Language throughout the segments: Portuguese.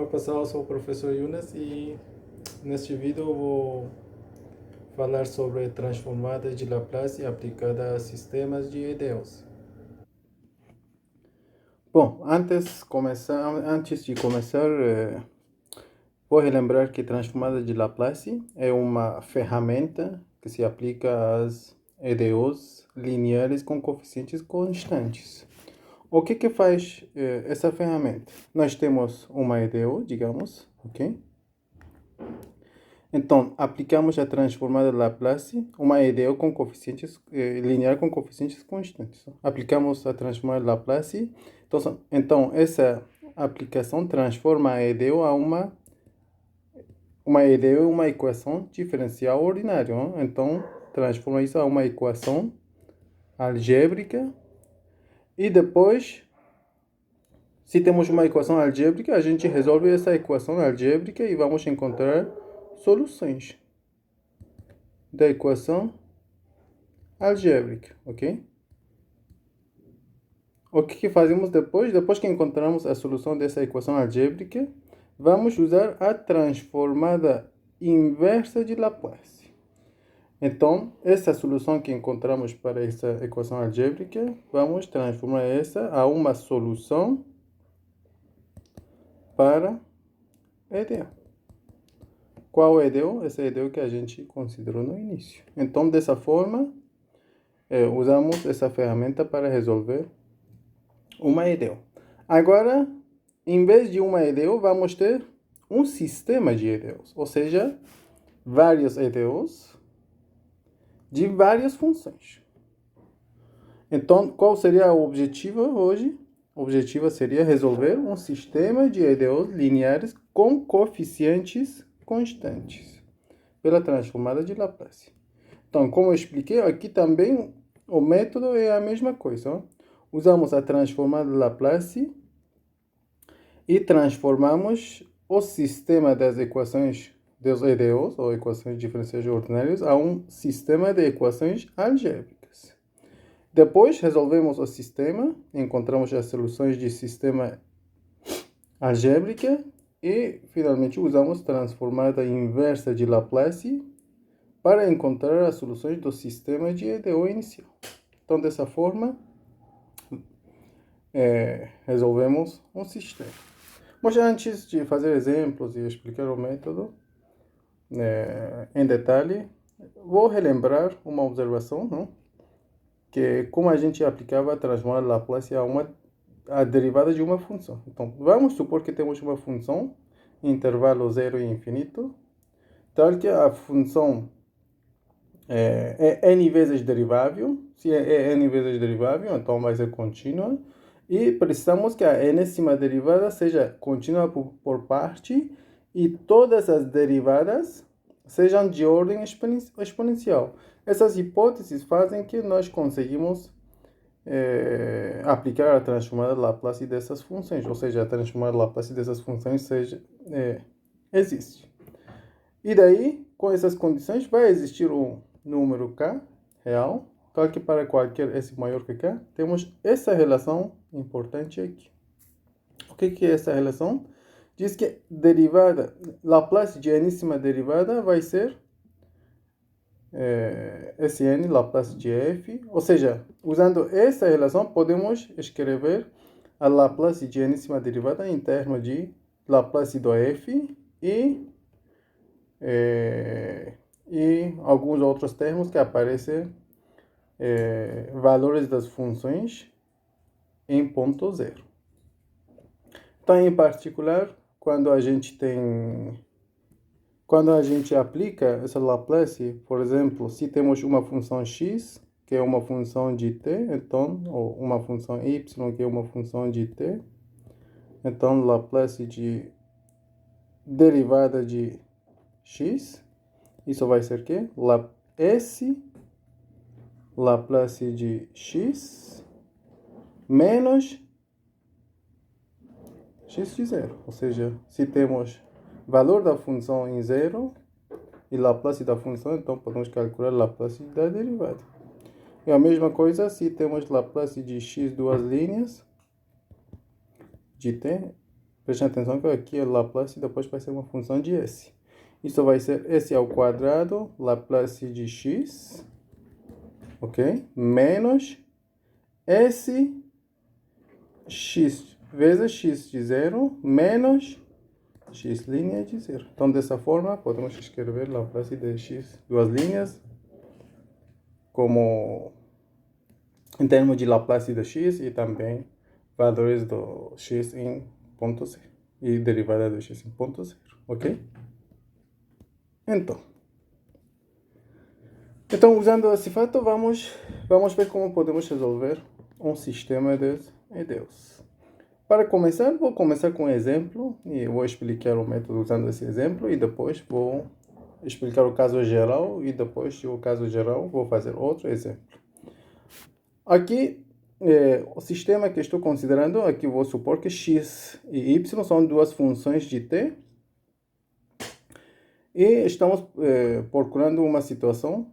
Oi pessoal, eu sou o professor Yunus e neste vídeo eu vou falar sobre transformadas de Laplace aplicada a sistemas de EDOs. Bom, antes de começar, vou relembrar que transformada de Laplace é uma ferramenta que se aplica às EDOs lineares com coeficientes constantes. O que faz essa ferramenta? Nós temos uma EDO, digamos, ok? Então, aplicamos a transformada de Laplace, uma EDO com coeficientes linear com coeficientes constantes. Aplicamos a transformada de Laplace. Então, essa aplicação transforma a EDO a uma EDO uma equação diferencial ordinária. Não? Então, transforma isso a uma equação algébrica. E depois, se temos uma equação algébrica, a gente resolve essa equação algébrica e vamos encontrar soluções da equação algébrica, ok? O que fazemos depois? Depois que encontramos a solução dessa equação algébrica, vamos usar a transformada inversa de Laplace. Então, essa solução que encontramos para essa equação algébrica, vamos transformar essa a uma solução para EDO. Qual EDO? Essa EDO que a gente considerou no início. Então, dessa forma, usamos essa ferramenta para resolver uma EDO. Agora, em vez de uma EDO, vamos ter um sistema de EDOs, ou seja, vários EDOs de várias funções. Então, qual seria o objetivo hoje? O objetivo seria resolver um sistema de EDOs lineares com coeficientes constantes pela transformada de Laplace. Então, como eu expliquei, aqui também o método é a mesma coisa. Ó. Usamos a transformada de Laplace e transformamos o sistema das equações dos EDOs, ou equações diferenciais ordinárias, a um sistema de equações algébricas. Depois resolvemos o sistema, encontramos as soluções de sistema algébrica e finalmente usamos transformada inversa de Laplace para encontrar as soluções do sistema de EDO inicial. Então, dessa forma, resolvemos um sistema. Mas antes de fazer exemplos e explicar o método em detalhe, vou relembrar uma observação, não? Que como a gente aplicava a transformada de Laplace a derivada de uma função. Então, vamos supor que temos uma função, intervalo 0 e infinito, tal que a função é n vezes derivável. Se é n vezes derivável, então vai ser contínua. E precisamos que a enésima derivada seja contínua por parte e todas as derivadas sejam de ordem exponencial. Essas hipóteses fazem que nós conseguimos aplicar a transformada de Laplace dessas funções, ou seja, a transformada de Laplace dessas funções existe. E daí, com essas condições, vai existir um número k real, tal que para qualquer s maior que k, temos essa relação importante aqui. O que é essa relação? Diz que derivada, Laplace de enésima derivada vai ser Sn Laplace de f, ou seja, usando essa relação podemos escrever a Laplace de enésima derivada em termos de Laplace do f e alguns outros termos que aparecem valores das funções em ponto zero. Então, em particular, quando a gente aplica essa Laplace, por exemplo, se temos uma função x, que é uma função de t, então, ou uma função y, que é uma função de t, então, Laplace de derivada de x, isso vai ser o quê? S Laplace de x menos x de zero. Ou seja, se temos valor da função em zero e Laplace da função, então podemos calcular Laplace da derivada. E a mesma coisa se temos Laplace de x duas linhas de t, Preste atenção que aqui é Laplace e depois vai ser uma função de S. Isso vai ser S ao quadrado, Laplace de x, ok? Menos S x vezes x de 0 menos x' de 0. Então, dessa forma, podemos escrever Laplace de x, duas linhas, como em termos de Laplace de x e também valores do x em ponto zero e derivada do x em ponto zero, ok? Então, usando esse fato, vamos ver como podemos resolver um sistema de EDEUs. Para começar, vou começar com um exemplo e vou explicar o método usando esse exemplo e depois vou explicar o caso geral e depois do caso geral vou fazer outro exemplo. Aqui, o sistema que estou considerando, aqui vou supor que x e y são duas funções de t e estamos procurando uma situação,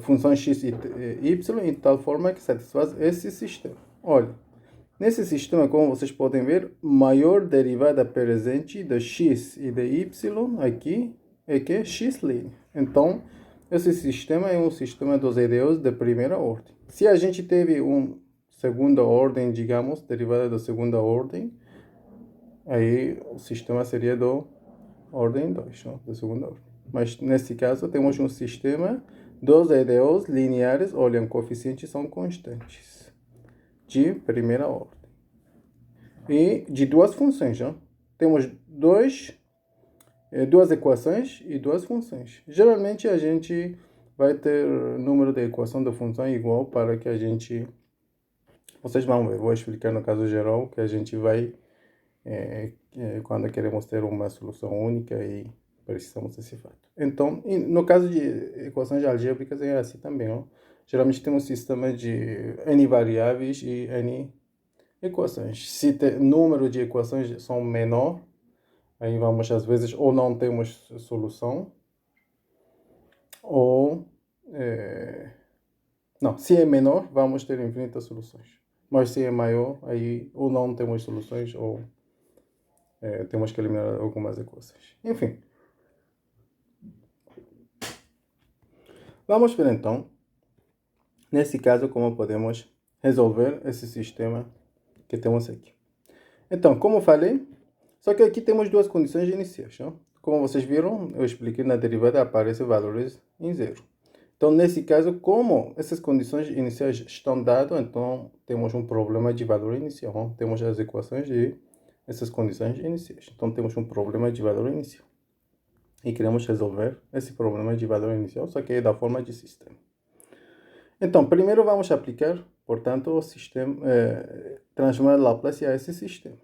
função x e y, em tal forma que satisfaz esse sistema. Olha, nesse sistema, como vocês podem ver, maior derivada presente de x e de y aqui é que é x'. Então, esse sistema é um sistema dos EDEs de primeira ordem. Se a gente teve uma segunda ordem, digamos, derivada da segunda ordem, aí o sistema seria do ordem 2, não? Da segunda ordem. Mas nesse caso temos um sistema dos EDEs lineares, olhem, coeficientes são constantes, de primeira ordem. E de duas funções, não? Temos duas equações e duas funções. Geralmente a gente vai ter número de equação da função igual para que a gente... Vocês vão ver, vou explicar no caso geral que a gente vai quando queremos ter uma solução única e precisamos desse fato. Então, no caso de equações algébricas é assim também, não? Geralmente temos um sistema de n variáveis e n equações. Se o número de equações são menor, aí vamos às vezes ou não temos solução, ou não, se é menor, vamos ter infinitas soluções. Mas se é maior, aí ou não temos soluções ou temos que eliminar algumas equações. Enfim. Vamos ver então, nesse caso, como podemos resolver esse sistema que temos aqui. Então, como falei, só que aqui temos duas condições iniciais. Não? Como vocês viram, eu expliquei na derivada, aparecem valores em zero. Então, nesse caso, como essas condições iniciais estão dadas, então temos um problema de valor inicial. Não? Temos as equações de essas condições iniciais. Então, temos um problema de valor inicial. E queremos resolver esse problema de valor inicial, só que é da forma de sistema. Então, primeiro vamos aplicar, portanto, o sistema, transformar Laplace a esse sistema.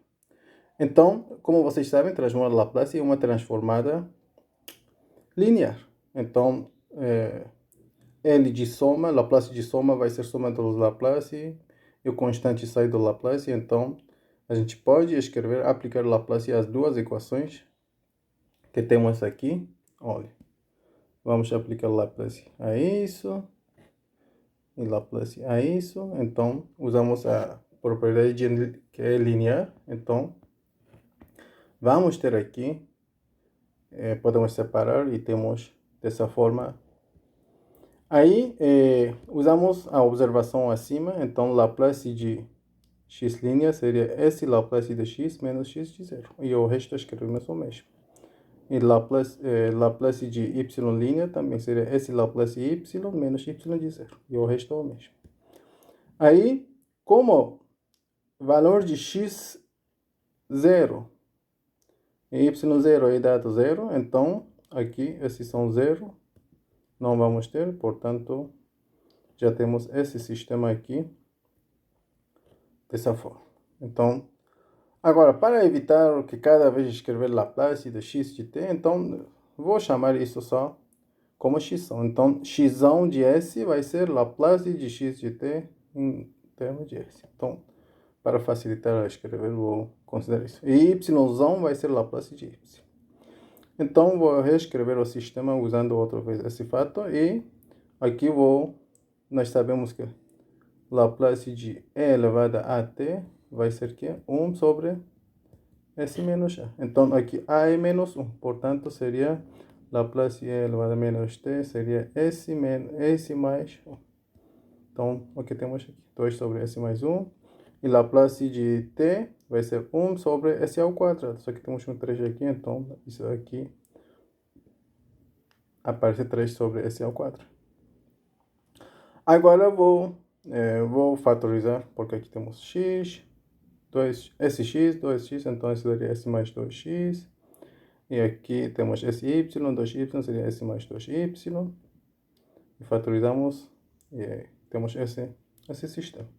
Então, como vocês sabem, transformar Laplace é uma transformada linear. Então, L de soma, Laplace de soma vai ser soma dos Laplace, e o constante sai do Laplace, então a gente pode escrever, aplicar Laplace às duas equações que temos aqui. Olha, vamos aplicar Laplace a isso e Laplace a isso. Então, usamos a propriedade que é linear. Então, vamos ter aqui, podemos separar e temos dessa forma. Aí, usamos a observação acima. Então, Laplace de x' seria S Laplace de x menos x de zero. E o resto escrevemos o mesmo. E Laplace de y' também seria S Laplace y menos y de zero. E o resto é o mesmo. Aí, como valor de x0 e y0 é dado zero, então aqui esses são zero, não vamos ter, portanto já temos esse sistema aqui dessa forma. Então, agora, para evitar que cada vez escrever Laplace de x de t, então vou chamar isso só como x. Então, x de s vai ser Laplace de x de t em termos de s. Então, para facilitar a escrever, vou considerar isso. E y vai ser Laplace de y. Então, vou reescrever o sistema usando outra vez esse fato. E aqui nós sabemos que Laplace de e elevado a t vai ser que 1 sobre S menos A. Então, aqui A é menos 1. Portanto, seria Laplace elevado a menos T, seria S mais 1. Então, o que temos aqui? 2 sobre S mais 1. E Laplace de T vai ser 1 sobre S ao quadrado. Só que temos um 3 aqui, então isso aqui aparece 3 sobre S ao quadrado. Agora vou fatorizar, porque aqui temos x, 2sx, 2x, então isso daria S mais 2x. E aqui temos sy, 2y seria S mais 2y. E fatorizamos e temos esse sistema.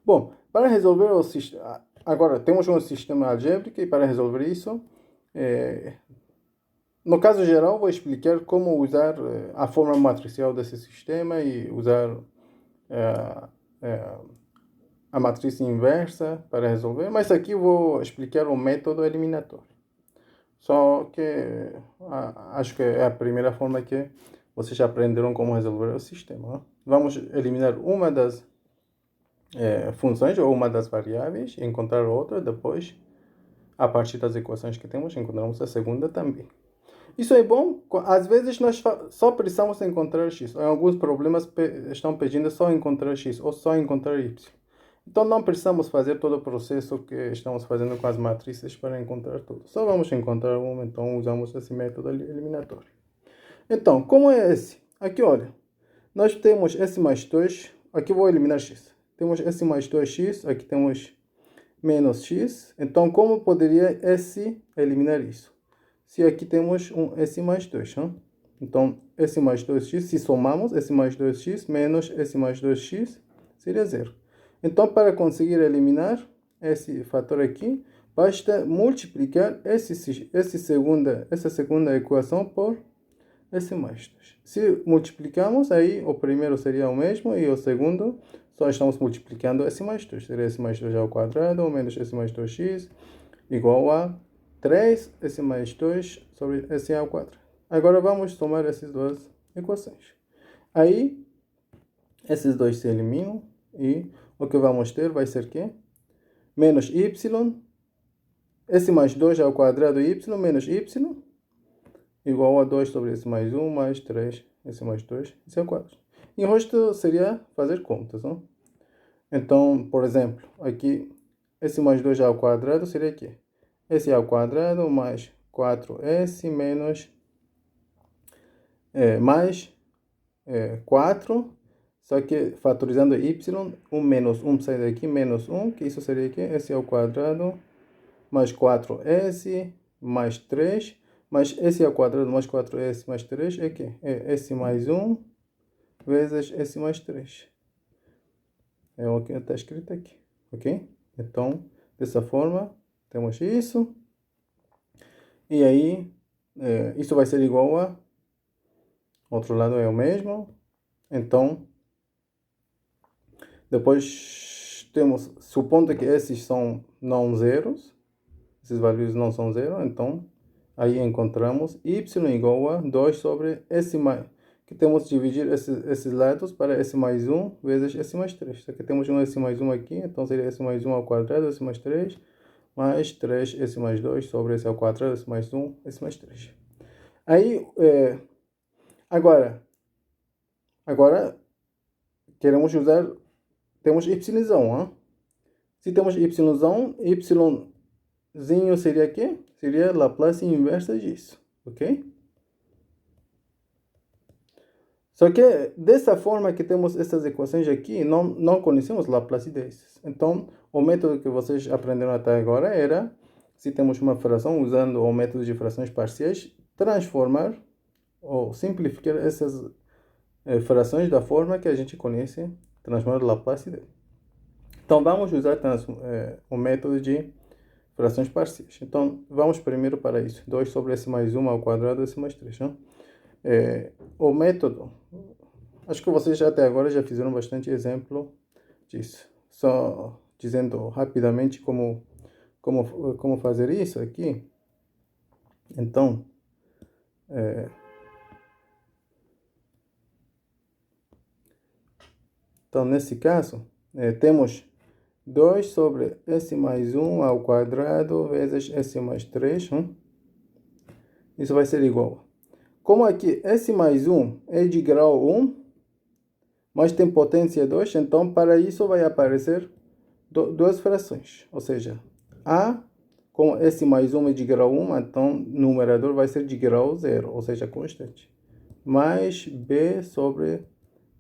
Bom, para resolver o sistema... Agora, temos um sistema algébrico e para resolver isso, no caso geral, vou explicar como usar a forma matricial desse sistema e usar a matriz inversa para resolver, mas aqui vou explicar o método eliminatório. Só que acho que é a primeira forma que vocês aprenderam como resolver o sistema. Né? Vamos eliminar uma das funções ou uma das variáveis, encontrar outra, depois, a partir das equações que temos, encontramos a segunda também. Isso é bom, às vezes nós só precisamos encontrar x. Em alguns problemas estão pedindo só encontrar x ou só encontrar y. Então não precisamos fazer todo o processo que estamos fazendo com as matrizes para encontrar tudo. Só vamos encontrar uma, então usamos esse método eliminatório. Então, como é esse? Aqui, olha, nós temos S mais 2, aqui vou eliminar x. Temos S mais 2x, aqui temos menos x. Então, como poderia S eliminar isso? Se aqui temos um S mais 2, hein? Então, S mais 2x, se somamos S mais 2x menos S mais 2x, seria zero. Então, para conseguir eliminar esse fator aqui, basta multiplicar essa segunda equação por S mais 2. Se multiplicamos, aí o primeiro seria o mesmo e o segundo só estamos multiplicando S mais 2. Seria S mais 2 ao quadrado menos S mais 2x igual a 3S mais 2 sobre S ao quadrado. Agora vamos somar essas duas equações. Aí, esses dois se eliminam e o que vamos ter vai ser que menos y, S mais 2 ao quadrado y menos y igual a 2 sobre S mais 1 mais 3, S mais 2, S ao quadrado. E o resto seria fazer contas, não? Então, por exemplo, aqui S mais 2 ao quadrado seria aqui. S ao quadrado mais 4S menos mais 4, só que fatorizando y, 1 menos 1 sai daqui, menos 1, que isso seria aqui, S ao quadrado mais 4S mais 3, mais S ao quadrado mais 4S mais 3 é que é S mais 1 vezes S mais 3. É o que está escrito aqui, ok? Então, dessa forma, temos isso. E aí, isso vai ser igual a... Outro lado é o mesmo. Então, depois temos... Supondo que esses são não zeros. Esses valores não são zero. Então, aí encontramos y igual a 2 sobre S mais... Que temos que dividir esses lados para S mais 1 vezes S mais 3. Só que temos um S mais 1 aqui. Então, seria S mais 1 ao quadrado, S mais 3... mais 3S mais 2 sobre S ao quadrado, S mais 1, S mais 3. Aí, agora queremos usar, temos yzão, hein? Se temos yzão, yzinho seria o quê? Seria Laplace inversa disso, ok? Só que dessa forma que temos essas equações aqui, não conhecemos Laplace desses. Então, o método que vocês aprenderam até agora era, se temos uma fração, usando o método de frações parciais, transformar ou simplificar essas frações da forma que a gente conhece, transformar Laplace dele. Então, vamos usar o método de frações parciais. Então, vamos primeiro para isso. 2 sobre S mais 1 ao quadrado, S mais 3. Não? O método, acho que vocês até agora já fizeram bastante exemplo disso. Só dizendo rapidamente como fazer isso aqui. Então, nesse caso, temos 2 sobre S mais 1 ao quadrado vezes S mais 3. Isso vai ser igual. Como aqui S mais 1 é de grau 1, mas tem potência 2, então para isso vai aparecer duas frações. Ou seja, A, como S mais 1 é de grau 1, então o numerador vai ser de grau 0, ou seja, constante. Mais B sobre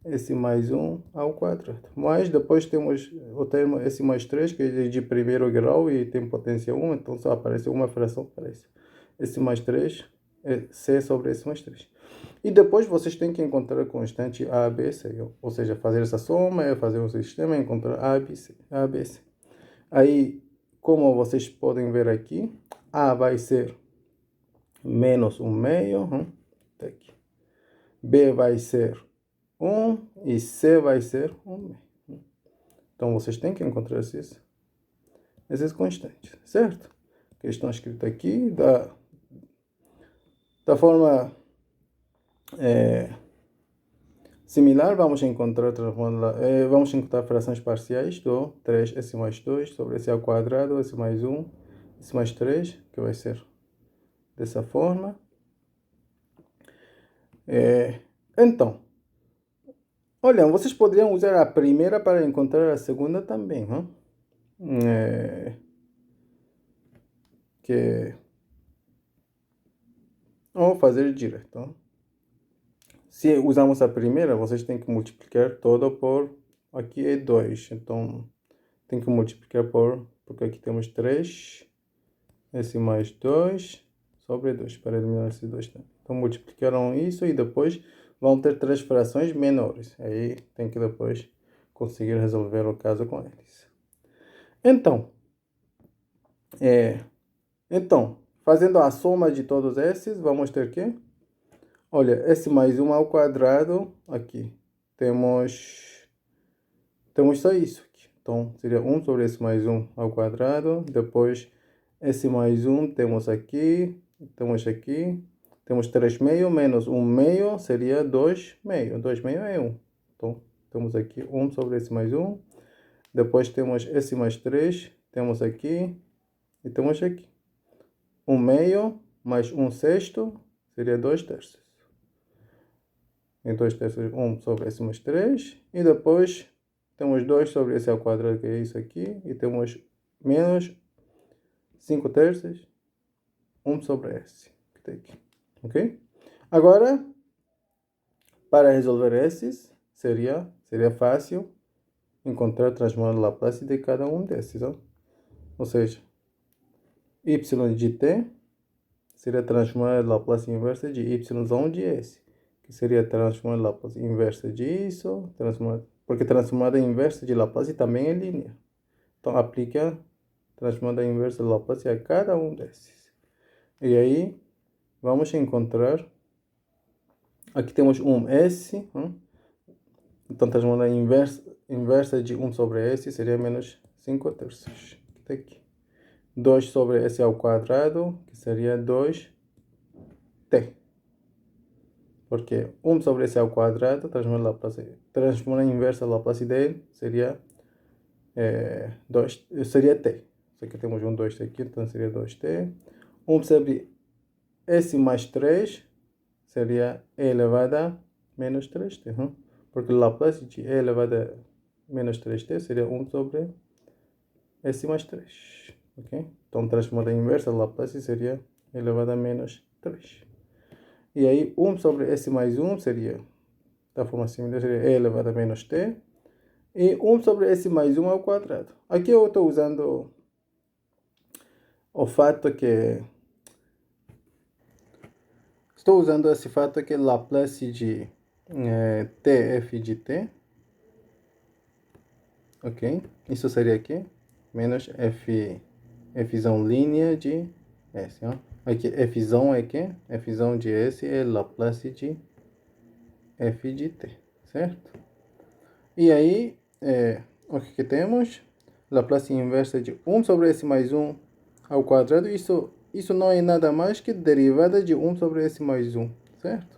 S mais 1 ao quadrado. Mas depois temos o termo S mais 3, que é de primeiro grau e tem potência 1, então só aparece uma fração para isso. S mais 3 é C sobre S mais 3. E depois vocês têm que encontrar a constante A, B, C. Ou seja, fazer essa soma, fazer um sistema e encontrar A, B, C. A, B, C. Aí, como vocês podem ver aqui, A vai ser menos 1 meio. Tá aqui. B vai ser 1 e C vai ser 1 meio. Então, vocês têm que encontrar esses constantes, certo? Que estão escritos aqui da forma similar, vamos encontrar frações parciais do 3S mais 2 sobre S ao quadrado, S mais 1, S mais 3, que vai ser dessa forma. Então, olha, vocês poderiam usar a primeira para encontrar a segunda também, ou fazer direto. Se usamos a primeira, vocês têm que multiplicar todo por... Aqui é 2, então tem que multiplicar porque aqui temos 3, S mais 2 sobre 2, para eliminar esses 2 também. Então multiplicaram isso e depois vão ter 3 frações menores. Aí tem que depois conseguir resolver o caso com eles. Então, fazendo a soma de todos esses, vamos ter que... Olha, S mais 1 ao quadrado, aqui, temos só isso aqui. Então, seria 1 sobre S mais 1 ao quadrado. Depois, S mais 1 temos aqui, temos 3 meio menos 1 meio, seria 2 meio. 2 meio é 1. Então, temos aqui 1 sobre S mais 1. Depois temos S mais 3, temos aqui e temos aqui. 1 meio mais 1 sexto, seria 2 terços. E 2 terços, 1 sobre S mais 3. E depois temos 2 sobre S ao quadrado, que é isso aqui. E temos menos 5 terços, 1 sobre S, que está aqui. Ok? Agora, para resolver esses, seria fácil encontrar a transformada Laplace de cada um desses. Ou seja, y de t seria transformada Laplace inversa de y de s, que seria transformada Laplace inversa disso, porque transformada inversa de Laplace também é linear. Então, aplica transformada inversa de Laplace a cada um desses. E aí, vamos encontrar... Aqui temos um S. Então, transformada inversa de 1 sobre S seria menos 5 terços. Está aqui. 2 sobre S ao quadrado, que seria 2t. Porque 1 sobre S ao quadrado, transformando a inversa Laplace dele, seria 2, seria t. Só que temos um 2t aqui, então seria 2t. 1 sobre S mais 3 seria e elevado a menos 3t. Porque Laplace de e elevado a menos 3t seria 1 sobre S mais 3. Okay? Então, transformada inversa Laplace seria elevado a menos 3. E aí, 1 sobre S mais 1 seria, da forma similar, seria e elevado a menos t. E 1 sobre S mais 1 ao quadrado. Aqui eu estou usando o fato que... Estou usando esse fato que Laplace de f de t. Ok? Isso seria aqui. Menos fzão linha de s. Aqui, fzão é que? Fzão de s é Laplace de f de t. Certo? E aí, o que temos? Laplace inversa de 1 sobre s mais 1 ao quadrado. Isso não é nada mais que derivada de 1 sobre s mais 1. Certo?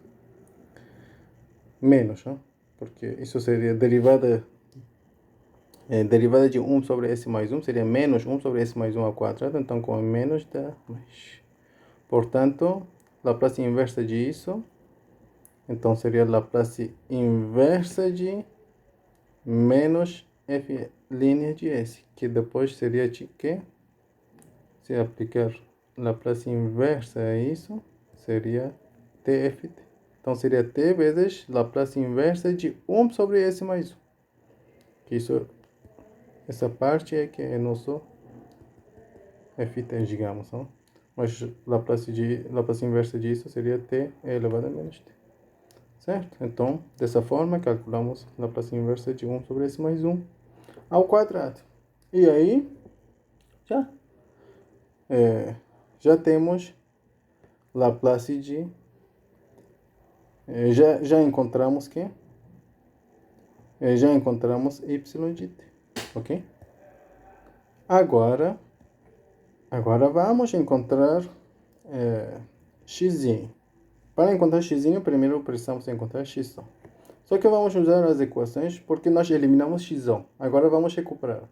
Menos, porque isso seria derivada derivada de 1 sobre S mais 1 seria menos 1 sobre S mais 1 ao quadrado, então com menos dá mais. Portanto, Laplace inversa disso, então seria Laplace inversa de menos F' de S, que depois seria de que, se aplicar Laplace inversa a isso, seria TFT. Então seria T vezes Laplace inversa de 1 sobre S mais 1. Que isso, essa parte é que é nosso FT, digamos, não? Mas Laplace inversa disso seria T elevado a menos T. Certo? Então, dessa forma, calculamos Laplace inversa de 1 sobre S mais 1 ao quadrado. E aí, já temos Laplace de... já encontramos que... já encontramos y de t, ok? Agora vamos encontrar x. Para encontrar x, primeiro precisamos encontrar x. Só que vamos usar as equações porque nós eliminamos x. Agora vamos recuperar.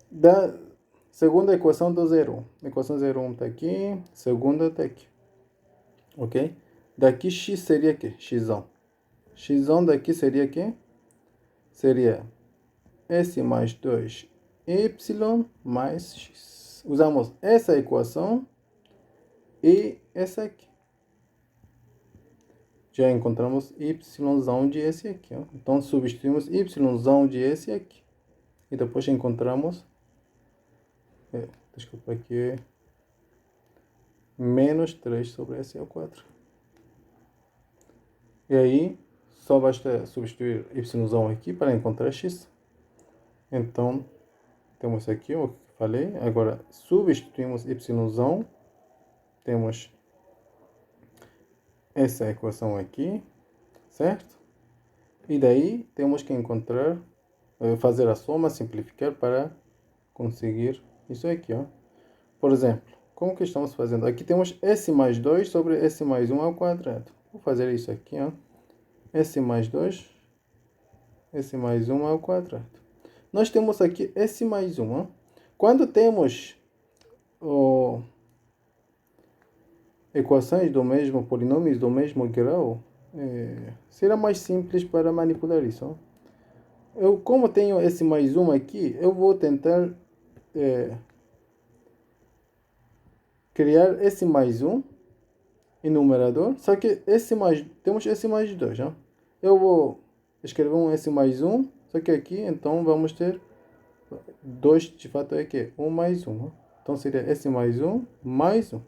Da segunda equação do 0. Equação 0,1 está aqui, segunda está aqui. Ok? Daqui x seria o quê? X. X daqui seria o quê? Seria S mais 2 y mais x. Usamos essa equação e essa aqui. Já encontramos y de S aqui. Ó. Então, substituímos y de S aqui. E depois encontramos... desculpa, aqui é menos 3 sobre S ao 4. E aí, só basta substituir y aqui para encontrar x. Então, temos aqui o que falei. Agora, substituímos y. Temos essa equação aqui, certo? E daí, temos que encontrar, fazer a soma, simplificar para conseguir isso aqui, ó. Por exemplo, como que estamos fazendo? Aqui temos S mais 2 sobre S mais 1 ao quadrado. Vou fazer isso aqui, ó. S mais 2, S mais 1 ao quadrado. Nós temos aqui S mais 1, ó. Quando temos equações do mesmo, polinômios do mesmo grau, será mais simples para manipular isso, ó. Como tenho S mais 1 aqui, eu vou tentar criar S mais 1 em numerador, só que temos S mais 2, ó. Eu vou escrever um S mais 1, só que aqui, então, vamos ter 2, de fato, é que 1 mais 1. Ó. Então, seria S mais 1 mais 1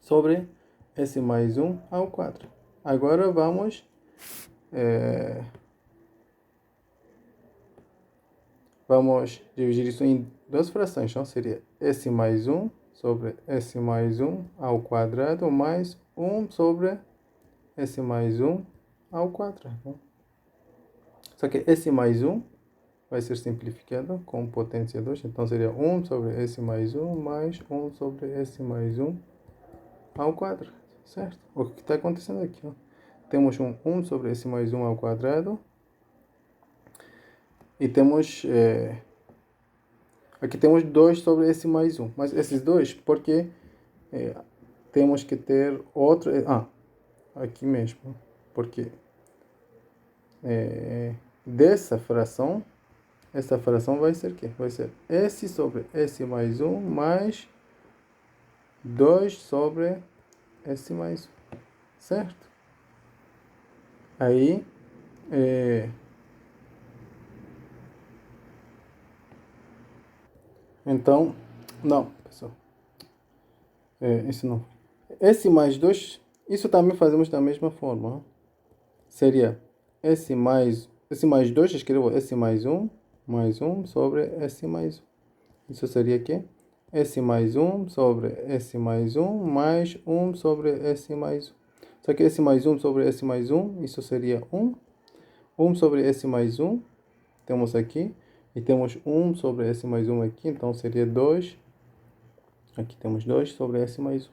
sobre S mais 1 ao 4. Agora, vamos dividir isso em duas frações. Então, seria S mais 1 sobre S mais 1 ao quadrado mais 1 sobre S mais 1 ao quadrado. Só que S mais 1 vai ser simplificado com potência 2. Então, seria 1 sobre S mais 1 mais 1 sobre S mais 1 ao quadrado. Certo? O que está acontecendo aqui? Ó? Temos 1 sobre S mais 1 ao quadrado. E temos... aqui temos 2 sobre S mais 1. Mas esses dois, porque temos que ter outro... aqui mesmo. Porque dessa fração, essa fração vai ser o quê? Vai ser S sobre S mais 1 mais 2 sobre S mais 1. Certo? Aí, então, não, pessoal. Isso não. S mais 2, isso também fazemos da mesma forma. Ó. Seria S mais 2, escrevo S mais 1 sobre S mais 1. Isso seria aqui. S mais 1 sobre S mais 1 mais 1 sobre S mais 1. Só que S mais 1 sobre S mais 1, isso seria 1. 1 sobre S mais 1, temos aqui. E temos 1 sobre S mais 1 aqui, então seria 2. Aqui temos 2 sobre S mais 1.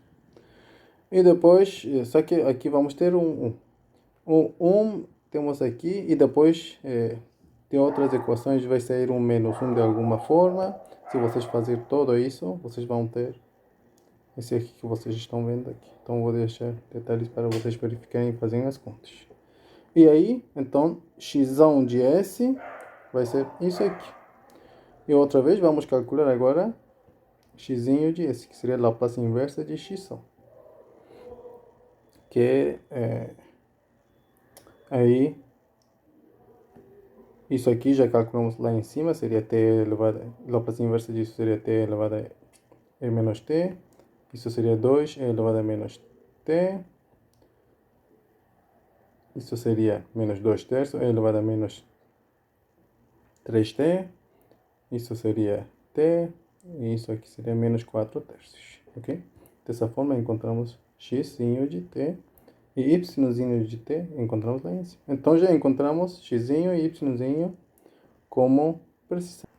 E depois, só que aqui vamos ter 1. temos aqui, e depois de outras equações vai sair um menos 1 de alguma forma. Se vocês fazerem tudo isso, vocês vão ter esse aqui que vocês estão vendo aqui. Então vou deixar detalhes para vocês verificarem e fazerem as contas. E aí, então, x de S vai ser isso aqui. E outra vez, vamos calcular agora x de S, que seria a Laplace inversa de x. Que aí, isso aqui já calculamos lá em cima, seria t elevado, Laplace inversa disso seria t elevado a e menos t. Isso seria 2 elevado a menos t. Isso seria menos 2 terços elevado a menos 3t. Isso seria t. E isso aqui seria menos 4 terços. Ok? Dessa forma encontramos x de t. E y de t encontramos lá em cima. Então já encontramos x e y como precisamos.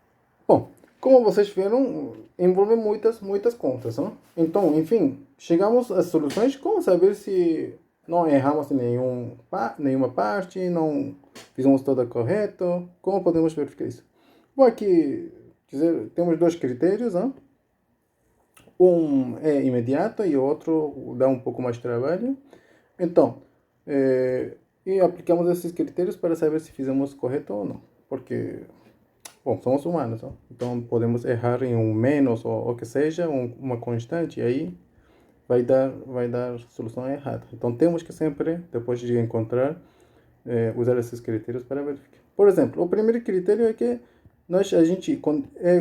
Bom, como vocês viram, envolve muitas contas, não? Então, enfim, chegamos às soluções. Como saber se não erramos em nenhuma parte, não fizemos tudo correto? Como podemos verificar isso? Bom, aqui temos dois critérios, não? Um é imediato e o outro dá um pouco mais de trabalho. Então, e aplicamos esses critérios para saber se fizemos correto ou não. Porque, bom, somos humanos, não? Então podemos errar em um menos ou o que seja, uma constante, e aí vai dar solução errada. Então temos que sempre, depois de encontrar, usar esses critérios para verificar. Por exemplo, o primeiro critério é que a gente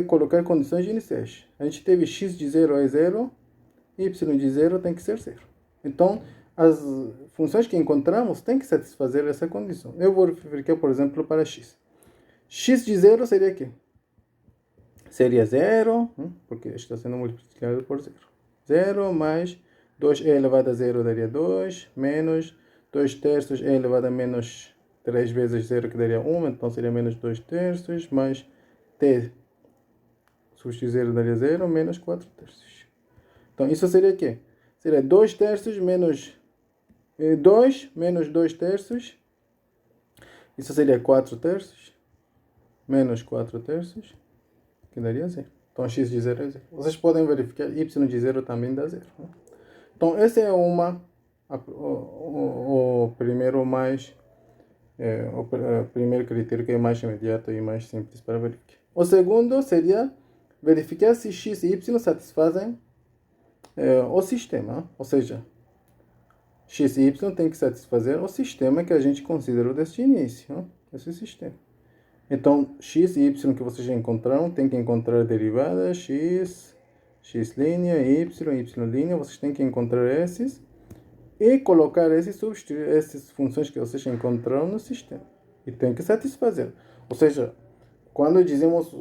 colocar condições iniciais. A gente teve x de 0 é 0, y de 0 tem que ser 0. Então, as funções que encontramos têm que satisfazer essa condição. Eu vou verificar, por exemplo, para x. X de 0 seria o quê? Seria 0, porque está sendo multiplicado por 0. 0 mais 2e elevado a 0 daria 2, menos 2 terços e elevado a menos 3 vezes 0, que daria 1, então seria menos 2 terços, mais t sobre 0 daria 0, menos 4 terços. Então isso seria o quê? Seria 2 terços menos 2 menos 2 terços. Isso seria 4 terços. Menos 4 terços. Que daria 0. Então x de 0 é 0. Vocês podem verificar. Y de 0 também dá 0. Então esse é o primeiro o primeiro critério, que é mais imediato e mais simples para verificar. O segundo seria verificar se x e y satisfazem o sistema. Ou seja, x e y tem que satisfazer o sistema que a gente considerou desde o início. Esse sistema. Então, x e y que vocês já encontraram, tem que encontrar a derivada, x' y', vocês têm que encontrar esses e colocar substituir essas funções que vocês encontraram no sistema. E tem que satisfazer. Ou seja, quando dizemos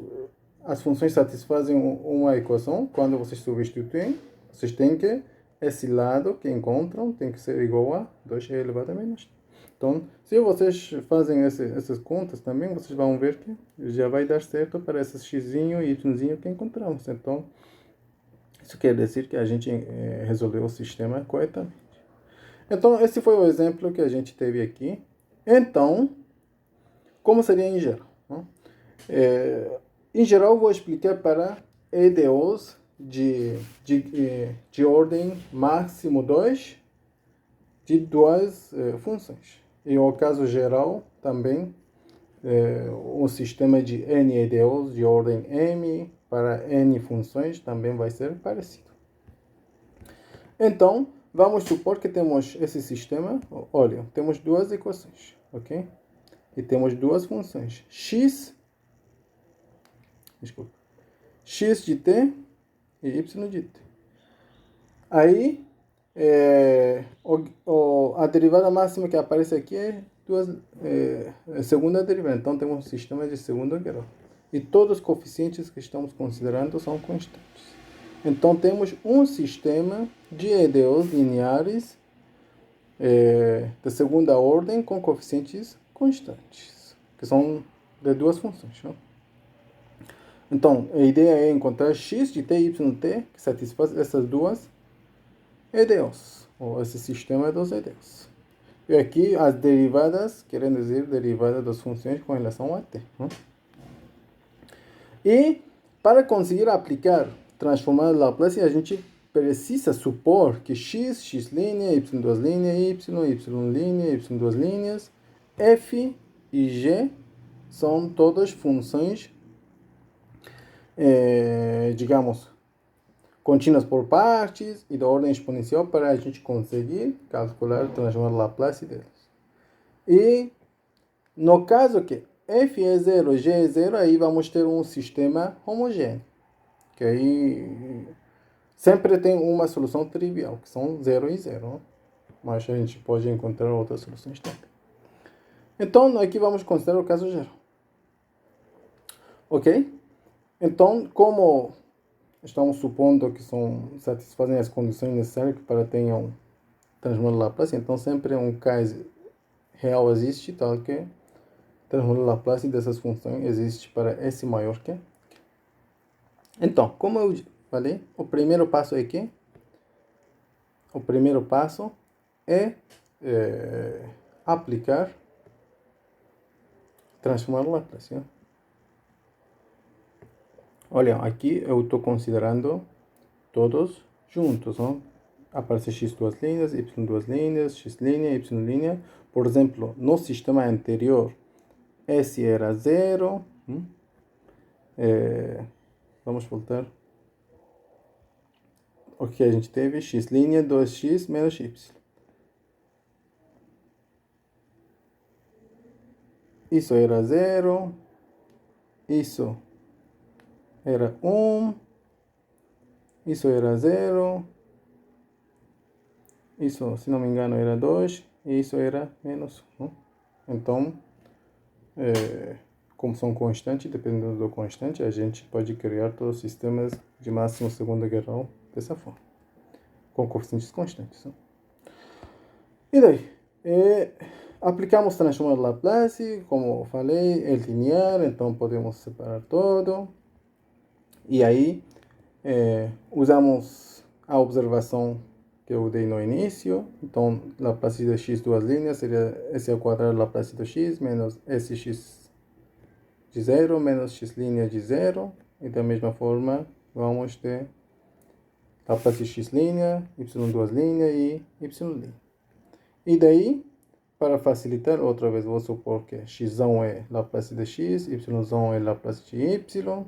as funções satisfazem uma equação, quando vocês substituem, vocês têm que, esse lado que encontram tem que ser igual a 2e elevado a menos. Então, se vocês fazem essas contas também, vocês vão ver que já vai dar certo para esses x e y que encontramos. Então, isso quer dizer que a gente resolveu o sistema corretamente. Então, esse foi o exemplo que a gente teve aqui. Então, como seria em geral? Em geral, vou explicar para EDOs de ordem máximo 2 de duas funções. E o caso geral também, o sistema de n EDOs de ordem m para n funções também vai ser parecido. Então, vamos supor que temos esse sistema. Olha, temos duas equações, ok? E temos duas funções, x de t e y de t. Aí, a derivada máxima que aparece aqui é a segunda derivada. Então, temos um sistema de segundo grau. E todos os coeficientes que estamos considerando são constantes. Então, temos um sistema de EDOs lineares de segunda ordem com coeficientes constantes, que são de duas funções. Não? Então, a ideia é encontrar x de t e y de t que satisfaz essas duas EDOs, ou esse sistema dos EDOs. E aqui as derivadas querem dizer derivada das funções com relação a t. Né? E para conseguir aplicar transformada de Laplace, a gente precisa supor que x, x', y2', y', y', f e g são todas funções, digamos, contínuas por partes e da ordem exponencial para a gente conseguir calcular a transformada de Laplace delas. E no caso que f é 0, g é 0, aí vamos ter um sistema homogêneo, que aí sempre tem uma solução trivial, que são 0 e 0, mas a gente pode encontrar outras soluções também. Então, aqui vamos considerar o caso geral. Ok? Então, como estamos supondo que satisfazem as condições necessárias para tenham transformado Laplace, então sempre um caso real existe, tal que transformado Laplace dessas funções existe para S maior que. Então, como eu falei, o primeiro passo é que o primeiro passo é aplicar transformar Laplace. Olha, aqui eu estou considerando todos juntos, não? Aparece x duas linhas, y duas linhas, x linha, y linha. Por exemplo, no sistema anterior, S era 0. Vamos voltar. O que a gente teve? X linha, 2x menos y. Isso era 0. Isso era 1. Isso era 0. Isso, se não me engano, era 2. E isso era menos 1. Então, como são constantes, dependendo do constante, a gente pode criar todos os sistemas de máximo segundo grau dessa forma, com coeficientes constantes. E daí? Aplicamos transformada de Laplace, como eu falei, é linear, então podemos separar todo. E aí, usamos a observação que eu dei no início. Então, Laplace de x duas linhas seria S ao quadrado Laplace de x menos Sx de 0 menos x' de 0. E da mesma forma, vamos ter Laplace de x', y duas linhas e y'. E daí, para facilitar, outra vez vou supor que x é Laplace de x, y é Laplace de y,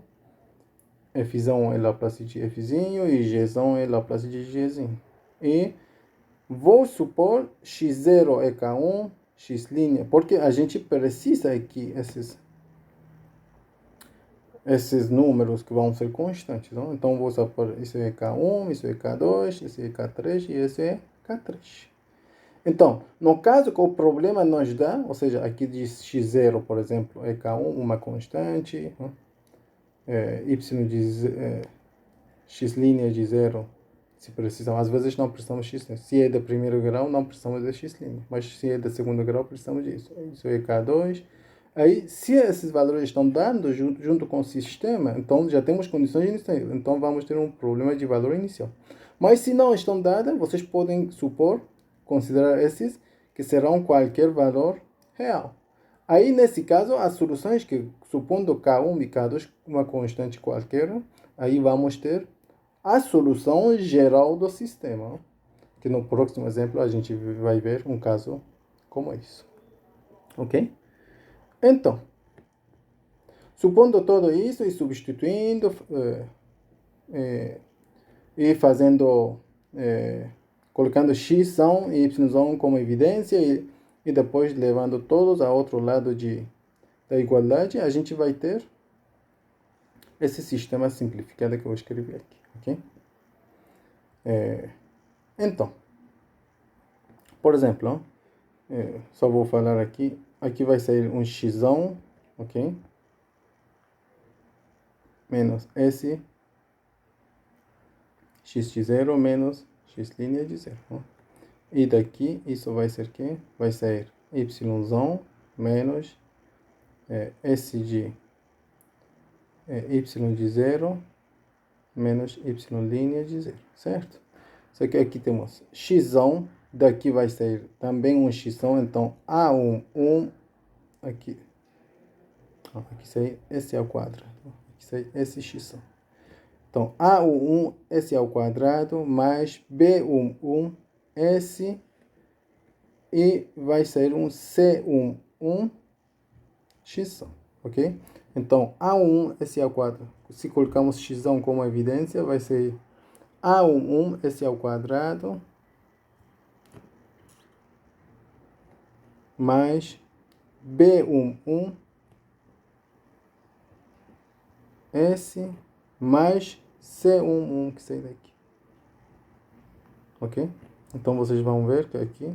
f é Laplace de f e g é Laplace de g. E vou supor x0 é k1, x', porque a gente precisa aqui esses números que vão ser constantes. Não? Então vou supor isso é k1, isso é k2, isso é k3 e isso é k3. Então, no caso que o problema nos dá, ou seja, aqui diz x0, por exemplo, é k1, uma constante, y de x' de 0, se precisamos. Às vezes não precisamos de x'. Se é de primeiro grau, não precisamos de x'. Mas se é de segundo grau, precisamos disso. Isso é k2. Aí, se esses valores estão dando junto com o sistema, então já temos condições iniciais. Então vamos ter um problema de valor inicial. Mas se não estão dadas, vocês podem supor, considerar esses que serão qualquer valor real. Aí, nesse caso, as soluções que, supondo K1 e K2 uma constante qualquer, aí vamos ter a solução geral do sistema. Que no próximo exemplo a gente vai ver um caso como isso. Ok? Então, supondo tudo isso e substituindo e fazendo, colocando x e y como evidência e depois levando todos ao outro lado da igualdade, a gente vai ter esse sistema simplificado que eu vou escrever aqui. Ok? Então, por exemplo, só vou falar aqui. Aqui vai sair um x, ok? Menos S x de 0 menos x' de 0. E daqui, isso vai ser que? Vai sair y menos S de y de 0 menos y' de 0, certo? Só que aqui temos x daqui vai sair também um x, então A1, aqui sai S ao quadrado, aqui sai esse x. Então, A11 S ao quadrado mais B11 S e vai sair um C11 x, ok? Então, A11 S ao quadrado, se colocamos x como evidência, vai ser A11 S ao quadrado mais B11 S mais C11 que sai daqui. Ok? Então, vocês vão ver que aqui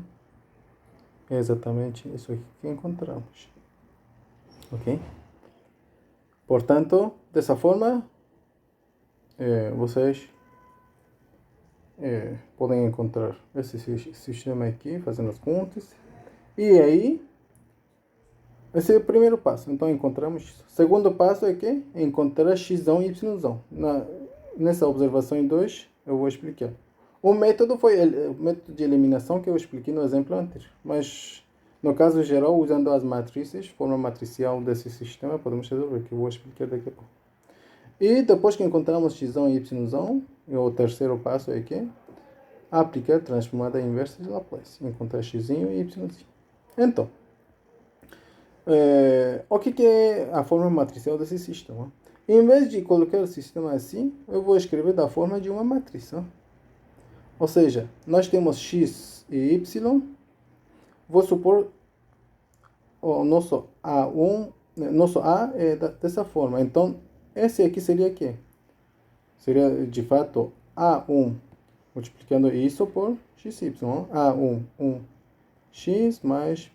é exatamente isso aqui que encontramos. Ok? Portanto, dessa forma, vocês podem encontrar esse sistema aqui, fazendo as contas. E aí, esse é o primeiro passo. Então, encontramos isso. O segundo passo é que encontrar x e y. Nessa observação 2, eu vou explicar. O método foi o método de eliminação que eu expliquei no exemplo anterior. Mas, no caso geral, usando as matrizes, forma matricial desse sistema, podemos resolver, que eu vou explicar daqui a pouco. E depois que encontramos x e y, o terceiro passo é que aplicar a transformada inversa de Laplace. Encontrar x e y. Então, o que é a forma matricial desse sistema? Em vez de colocar o sistema assim, eu vou escrever da forma de uma matriz. Ou seja, nós temos x e y. Vou supor o nosso A1, nosso A é dessa forma. Então, esse aqui seria o quê? Seria, de fato, A1 multiplicando isso por xy. A1, 1x mais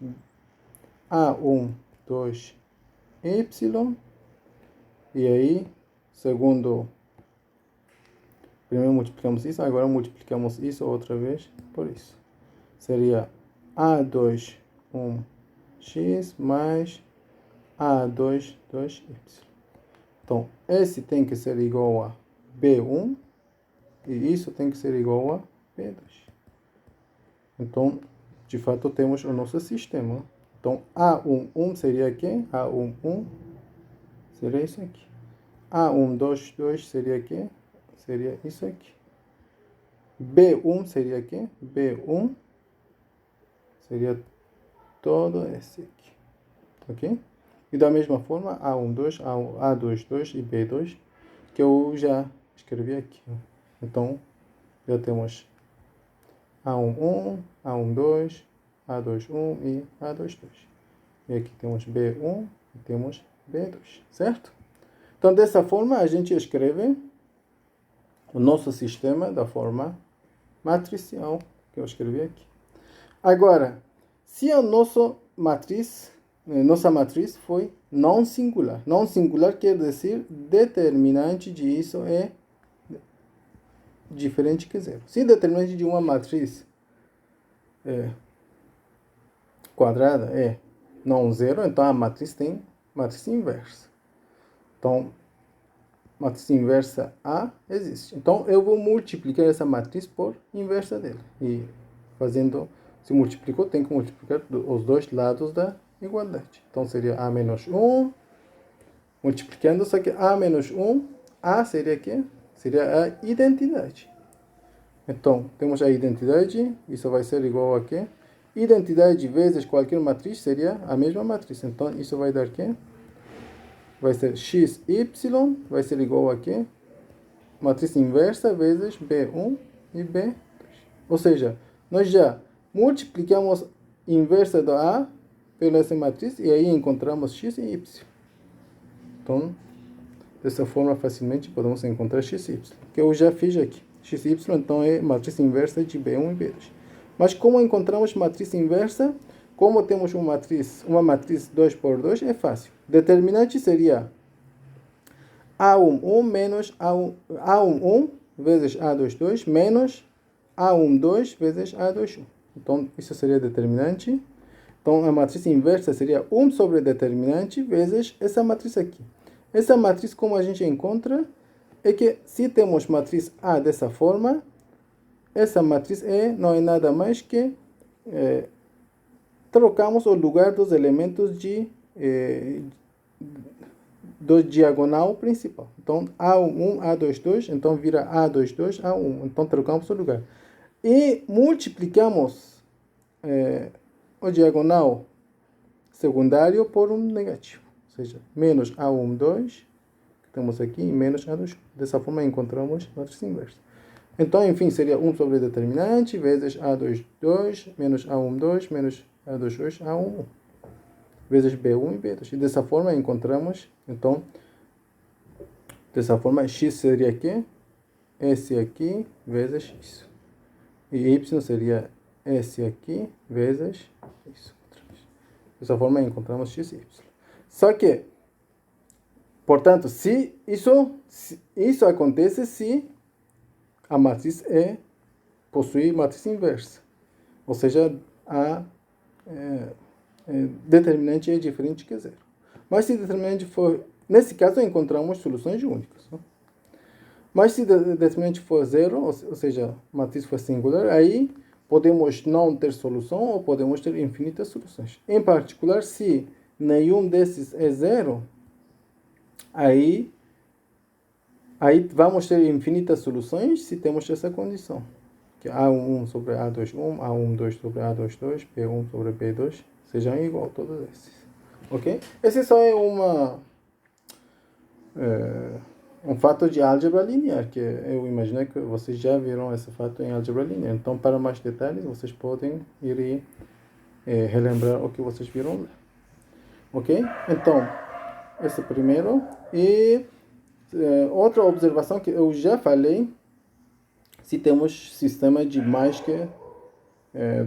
A1, 2y. E aí, segundo... Primeiro multiplicamos isso, agora multiplicamos isso outra vez por isso. Seria A2, 1x mais A2, 2y. Então, esse tem que ser igual a B1 e isso tem que ser igual a B2. Então, de fato, temos o nosso sistema. Então, A11 seria aqui, A11 seria isso aqui. A122 seria aqui, seria isso aqui. B1 seria aqui, B1 seria todo esse aqui, ok? E da mesma forma, A12, A22 e B2, que eu já escrevi aqui. Então, já temos A11, A12, A21 e A22. E aqui temos B1 e temos B2, certo? Então, dessa forma, a gente escreve o nosso sistema da forma matricial que eu escrevi aqui. Agora, se a nossa matriz foi não singular. Não singular quer dizer determinante de isso é diferente que zero. Se determinante de uma matriz quadrada é não zero, então a matriz tem matriz inversa. Então, matriz inversa A existe. Então, eu vou multiplicar essa matriz por inversa dela. E fazendo, se multiplicou, tem que multiplicar os dois lados da igualdade. Então, seria A menos 1, multiplicando, só que A menos 1, A seria o quê? Seria a identidade. Então, temos a identidade, isso vai ser igual a quê? Identidade vezes qualquer matriz seria a mesma matriz. Então, isso vai dar quê? Vai ser x, y, vai ser igual a quê? Matriz inversa vezes B1 e B2. Ou seja, nós já multiplicamos inversa da A pela essa matriz e aí encontramos x e y. Então, dessa forma, facilmente podemos encontrar x e y, que eu já fiz aqui. X e y, então, é matriz inversa de B1 e B2. Mas como encontramos matriz inversa, como temos uma matriz 2 por 2, é fácil. Determinante seria A11 menos A11 vezes A22 menos A12 vezes A21. Então, isso seria determinante. Então, a matriz inversa seria 1 sobre determinante vezes essa matriz aqui. Essa matriz, como a gente encontra, é que se temos matriz A dessa forma, essa matriz E não é nada mais que trocamos o lugar dos elementos do diagonal principal. Então, A1, A22, então vira A22, A1. Então, trocamos o lugar. E multiplicamos o diagonal secundário por um negativo. Ou seja, menos A12, que temos aqui, e menos A2. Dessa forma, encontramos a matriz inversa. Então, enfim, seria 1 sobre determinante vezes A22 menos A12 menos A22, A11 vezes B1 e B2. E dessa forma encontramos, então, dessa forma, X seria aqui, S aqui vezes isso. E Y seria S aqui vezes isso. Dessa forma encontramos X e Y. Só que, portanto, se isso acontece se a matriz E possui matriz inversa. Ou seja, a determinante é diferente que zero. Mas se determinante for... Nesse caso, encontramos soluções únicas. Né? Mas se determinante for zero, ou seja, a matriz for singular, aí podemos não ter solução ou podemos ter infinitas soluções. Em particular, se nenhum desses é zero, aí vamos ter infinitas soluções se temos essa condição. Que A11 sobre A21, A12 sobre A22, B1 sobre B2 sejam igual a todos esses. Ok? Esse só é um fato de álgebra linear, que eu imagino que vocês já viram esse fato em álgebra linear. Então, para mais detalhes, vocês podem ir e relembrar o que vocês viram lá. Ok? Então, esse primeiro. E outra observação que eu já falei, se temos sistema de mais que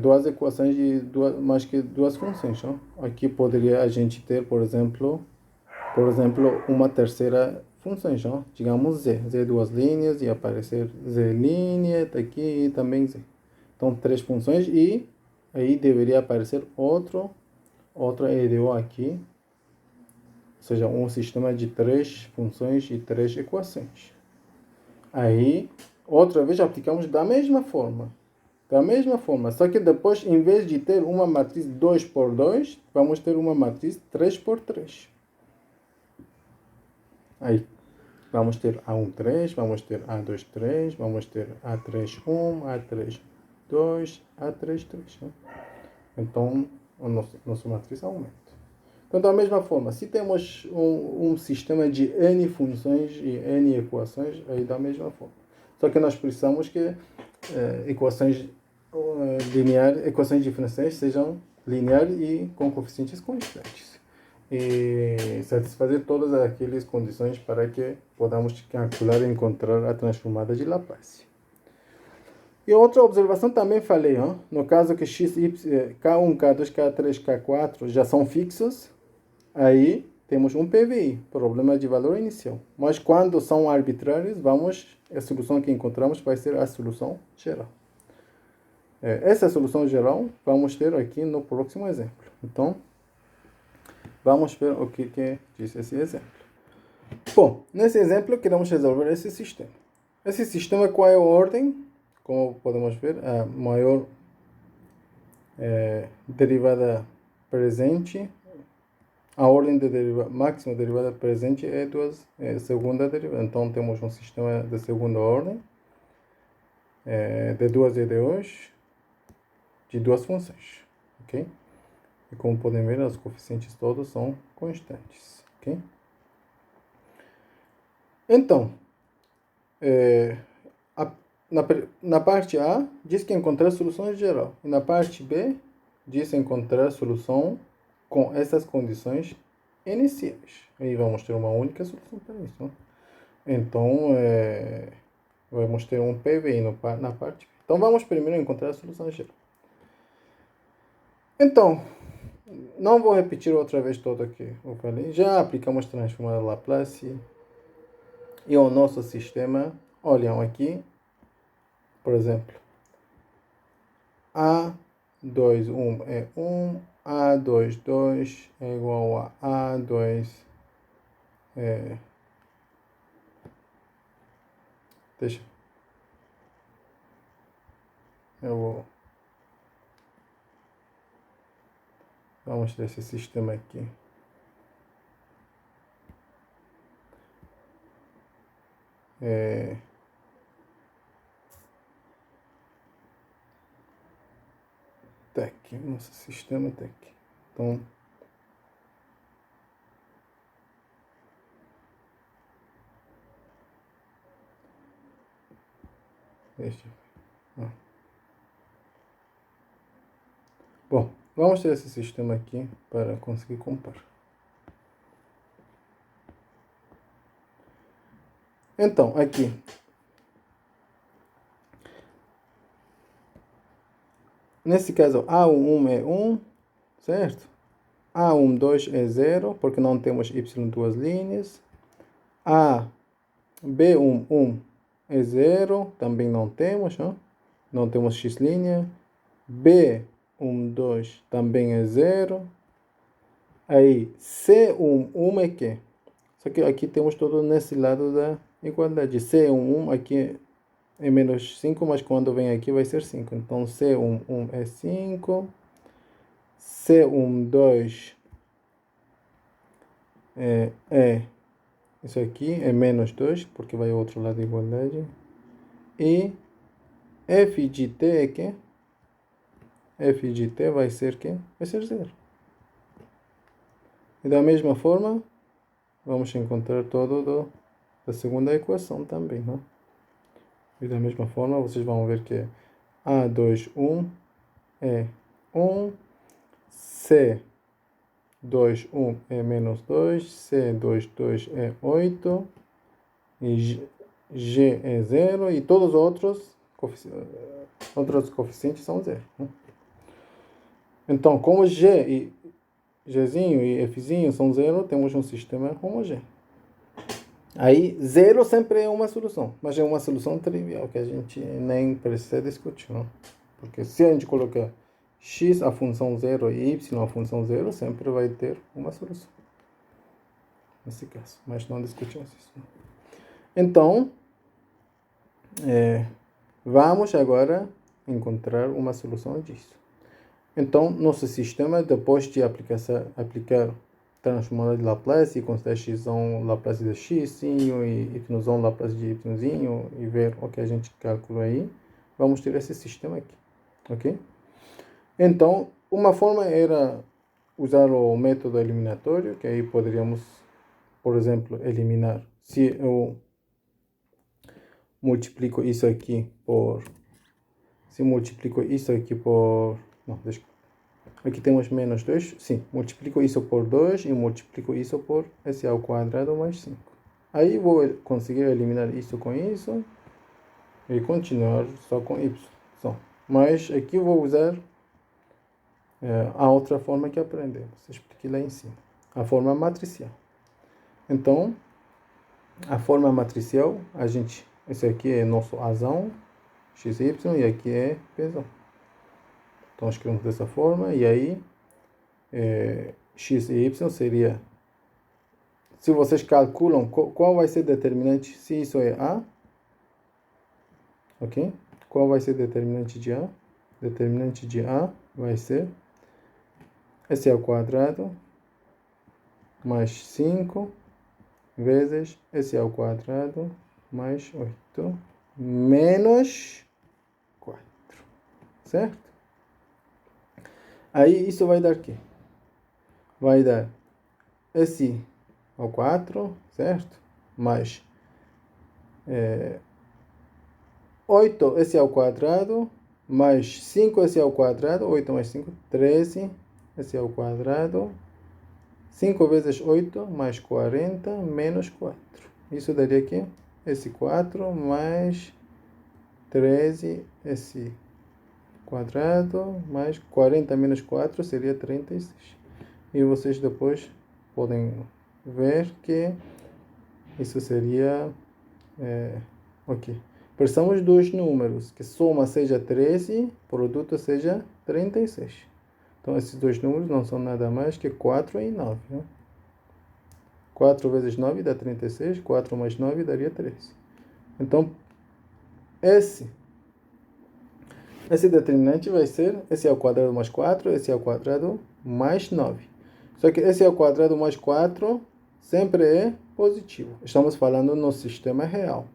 duas equações de mais que duas funções. Não? Aqui poderia a gente ter, por exemplo, uma terceira função, não? Digamos Z. Z duas linhas e aparecer Z linha, tá aqui e também Z. Então, três funções e aí deveria aparecer outra EDO aqui. Ou seja, um sistema de três funções e três equações. Aí, outra vez, aplicamos da mesma forma. Só que depois, em vez de ter uma matriz 2 por 2, vamos ter uma matriz 3 por 3. Aí, vamos ter A13, vamos ter A23, vamos ter A31, A32, A33. Né? Então, a nossa matriz aumenta. Então, da mesma forma, se temos um sistema de N funções e N equações, aí da mesma forma. Só que nós precisamos que equações diferenciais sejam lineares e com coeficientes constantes. E satisfazer todas aquelas condições para que podamos calcular e encontrar a transformada de Laplace. E outra observação também falei, no caso que x, y, K1, K2, K3, K4 já são fixos, aí temos um PVI, problema de valor inicial. Mas quando são arbitrários, a solução que encontramos vai ser a solução geral. Essa solução geral vamos ter aqui no próximo exemplo. Então, vamos ver o que diz esse exemplo. Bom, nesse exemplo queremos resolver esse sistema. Esse sistema, qual é a ordem? Como podemos ver, a maior derivada presente, a ordem de máxima derivada presente é segunda derivada. Então, temos um sistema de segunda ordem, de duas EDOs, de duas funções. Ok? E como podem ver, os coeficientes todos são constantes. Ok? Então, na parte A, diz que encontrar solução geral. E na parte B, diz encontrar solução com essas condições iniciais. Aí vamos ter uma única solução para isso. Né? Então, vamos ter um PVI na parte B. Então, vamos primeiro encontrar a solução geral. Então, não vou repetir outra vez tudo aqui. Eu falei. Já aplicamos transformada Laplace. E o nosso sistema, olham aqui, por exemplo, A21 é 1, A22 é igual a A2 deixa Eu vou... Vamos ter esse sistema aqui. Tá aqui, nosso sistema tá aqui. Então, deixa eu ver. Bom, vamos ter esse sistema aqui para conseguir comparar. Então, aqui. Nesse caso, A11 é 1, certo? A12 é 0, porque não temos Y duas linhas. B11 é 0, também não temos, não temos X linha. B12 também é 0. Aí, C11 é que? Só que aqui temos todo nesse lado da igualdade. C11 aqui é menos 5, mas quando vem aqui vai ser 5. Então, C11 é 5. C12 é isso aqui, é menos 2, porque vai ao outro lado da igualdade. E f de t é que? F de t vai ser que? Vai ser 0. E da mesma forma, vamos encontrar todo da segunda equação também, não? E da mesma forma, vocês vão ver que A21 é 1, C21 é menos 2, C22 é 8, e G é 0, e todos os outros coeficientes são 0. Então, como Gzinho e Fzinho são 0, temos um sistema homogêneo. Aí, 0 sempre é uma solução, mas é uma solução trivial, que a gente nem precisa discutir, não? Porque se a gente colocar x a função 0 e y a função 0, sempre vai ter uma solução. Nesse caso, mas não discutimos isso. Não? Então, vamos agora encontrar uma solução disso. Então, nosso sistema, depois de aplicar transformador de Laplace e considerar x Laplace de x e y Laplace de y e ver o que a gente calculou aí, vamos ter esse sistema aqui, ok? Então, uma forma era usar o método eliminatório, que aí poderíamos, por exemplo, eliminar. Se eu multiplico isso aqui por... Se multiplico isso aqui por... Não, deixa... Aqui temos menos 2. Sim, multiplico isso por 2 e multiplico isso por s ao quadrado mais 5. Aí vou conseguir eliminar isso com isso e continuar só com y. Mas aqui vou usar a outra forma que aprendemos. Expliquei lá em cima. A forma matricial. Então, a forma matricial, esse aqui é nosso azão, xy, e aqui é pzão. Então, escrevemos dessa forma, e aí, x e y seria... Se vocês calculam qual vai ser determinante, se isso é A, ok? Qual vai ser determinante de A? Determinante de A vai ser s ao quadrado mais 5 vezes s ao quadrado mais 8 menos 4, certo? Aí isso vai dar o quê? Vai dar s ao 4, certo? Mais 8s ao quadrado mais 5s ao quadrado, 8 mais 5, 13s ao quadrado, 5 vezes 8 mais 40 menos 4. Isso daria aqui S4 mais 13s quadrado mais 40 menos 4 seria 36. E vocês depois podem ver que isso seria ok. Precisamos dos números, que soma seja 13, produto seja 36. Então, esses dois números não são nada mais que 4 e 9. Né? 4 vezes 9 dá 36, 4 mais 9 daria 13. Então, esse Esse determinante vai ser esse ao quadrado mais 4, esse ao quadrado mais 9. Só que esse ao quadrado mais 4 sempre é positivo. Estamos falando no sistema real.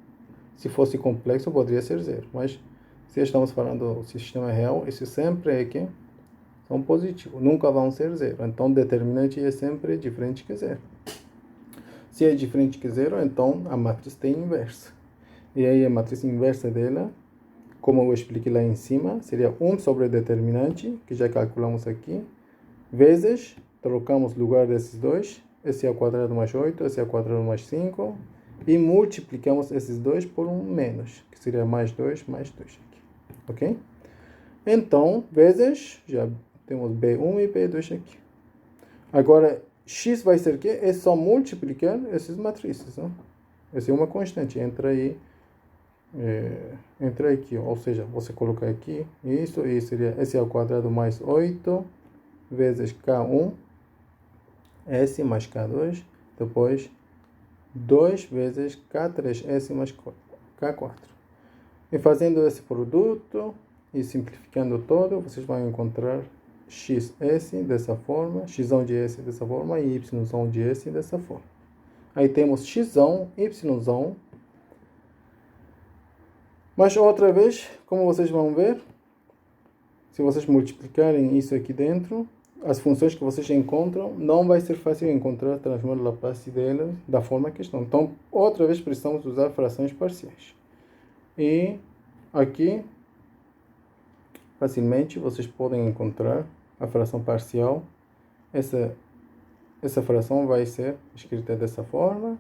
Se fosse complexo, poderia ser zero. Mas se estamos falando do sistema real, esse sempre é que são positivos. Nunca vão ser zero. Então, o determinante é sempre diferente que zero. Se é diferente que zero, então a matriz tem inversa. E aí a matriz inversa dela, como eu expliquei lá em cima, seria 1 sobre determinante, que já calculamos aqui, vezes, trocamos lugar desses dois, esse ao quadrado mais 8, esse ao quadrado mais 5, e multiplicamos esses dois por um menos, que seria mais 2 aqui. Ok? Então, vezes, já temos B1 e B2 aqui. Agora, x vai ser o quê? É só multiplicar essas matrizes. Não? Essa é uma constante. Entra aqui, ou seja, você colocar aqui isso, e seria s ao quadrado mais 8 vezes k1, s mais k2, depois 2 vezes k3s mais k4. E fazendo esse produto e simplificando todo, vocês vão encontrar xs dessa forma, x de s dessa forma e y de s dessa forma. Aí temos x, y. Mas outra vez, como vocês vão ver, se vocês multiplicarem isso aqui dentro, as funções que vocês encontram, não vai ser fácil encontrar a transformada Laplace delas da forma que estão. Então, outra vez precisamos usar frações parciais. E aqui, facilmente, vocês podem encontrar a fração parcial. Essa fração vai ser escrita dessa forma.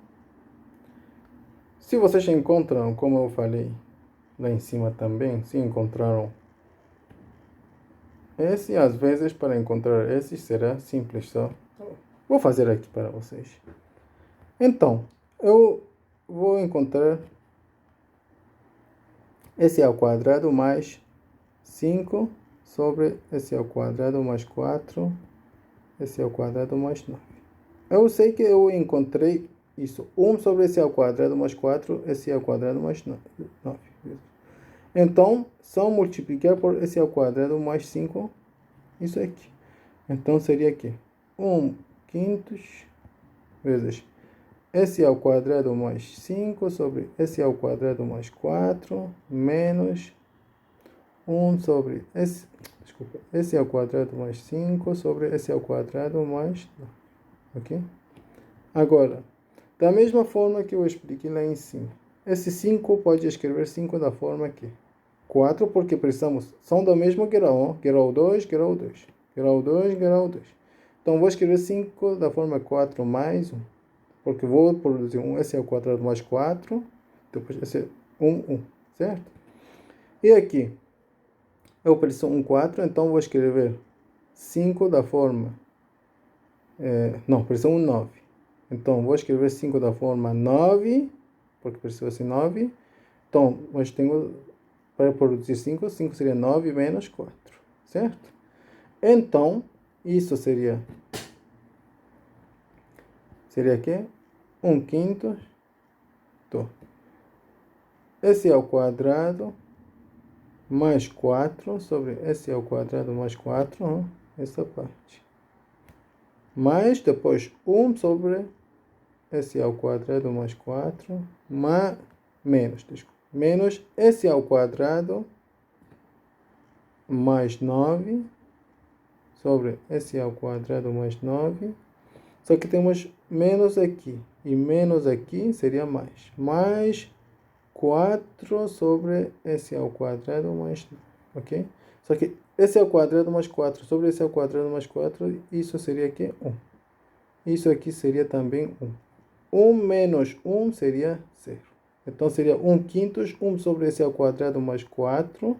Se vocês encontram, como eu falei lá em cima também, se encontraram esse, às vezes, para encontrar esse, será simples só. Vou fazer aqui para vocês. Então, eu vou encontrar esse ao quadrado mais 5 sobre esse ao quadrado mais 4, esse ao quadrado mais 9. Eu sei que eu encontrei isso. 1 sobre esse ao quadrado mais 4, esse ao quadrado mais 9. Então, só multiplicar por esse ao quadrado mais 5, isso aqui. Então, seria aqui 1 quinto vezes s ao quadrado mais 5 sobre s ao quadrado mais 4, menos 1 sobre s ao quadrado mais 5 sobre s ao quadrado mais 9. Ok? Agora, da mesma forma que eu expliquei lá em cima, esse 5 pode escrever 5 da forma aqui. 4, porque precisamos, são do mesmo grau, grau 2, grau 2, grau 2, grau 2. Então, vou escrever 5 da forma 4 mais 1, porque vou produzir um s ao quadrado mais 4, depois esse é 1, certo? E aqui, eu preciso um 4, então vou escrever 5 da forma, preciso um 9. Então, vou escrever 5 da forma 9, porque preciso esse 9. Então, nós temos, para produzir 5 seria 9 menos 4, certo? Então, isso seria aqui, 1 quinto, s ao quadrado mais 4 sobre s ao quadrado mais 4, essa parte. Mais, depois, 1 sobre s ao quadrado mais 4, menos s ao quadrado mais 9 sobre s ao quadrado mais 9. Só que temos menos aqui. E menos aqui seria mais. Mais 4 sobre s ao quadrado mais 9. Ok? Só que s ao quadrado mais 4 sobre s ao quadrado mais 4, isso seria aqui 1. Isso aqui seria também 1. 1 menos 1 seria 0. Então, seria 1 quinto, 1 sobre s ao quadrado mais 4,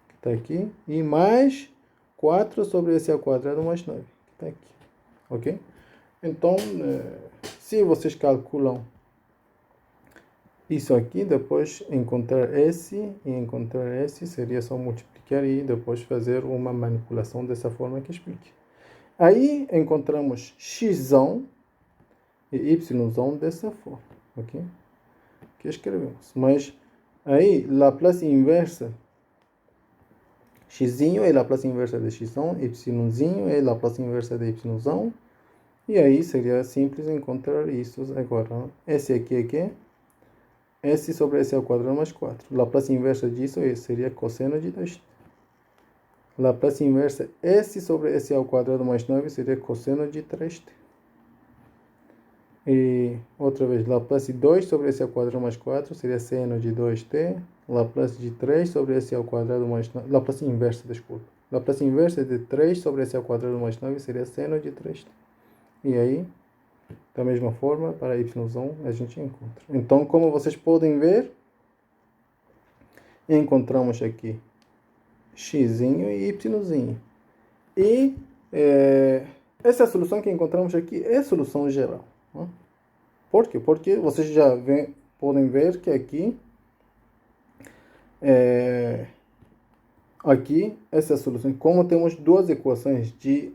que está aqui, e mais 4 sobre s ao quadrado mais 9, que está aqui. Ok? Então, se vocês calculam isso aqui, depois encontrar esse e encontrar esse, seria só multiplicar e depois fazer uma manipulação dessa forma que expliquei. Aí, encontramos x e y dessa forma, ok? Que escrevemos. Mas aí, Laplace inversa xzinho é Laplace inversa de xão, yzinho é Laplace inversa de yzão. E aí seria simples encontrar isso agora. Esse aqui é que? S sobre S ao quadrado mais 4. Laplace inversa disso seria cosseno de 2t. Laplace inversa S sobre S ao quadrado mais 9 seria cosseno de 3t. E outra vez, Laplace 2 sobre S ao quadrado mais 4 seria seno de 2t. Laplace de 3 sobre S ao quadrado mais 9. Laplace inversa, desculpa. Laplace inversa de 3 sobre S ao quadrado mais 9 seria seno de 3t. E aí, da mesma forma, para yzão a gente encontra. Então, como vocês podem ver, encontramos aqui xzinho e yzinho. E essa solução que encontramos aqui é a solução geral. Né? Por quê? Porque vocês já podem ver que aqui, essa solução, como temos duas equações de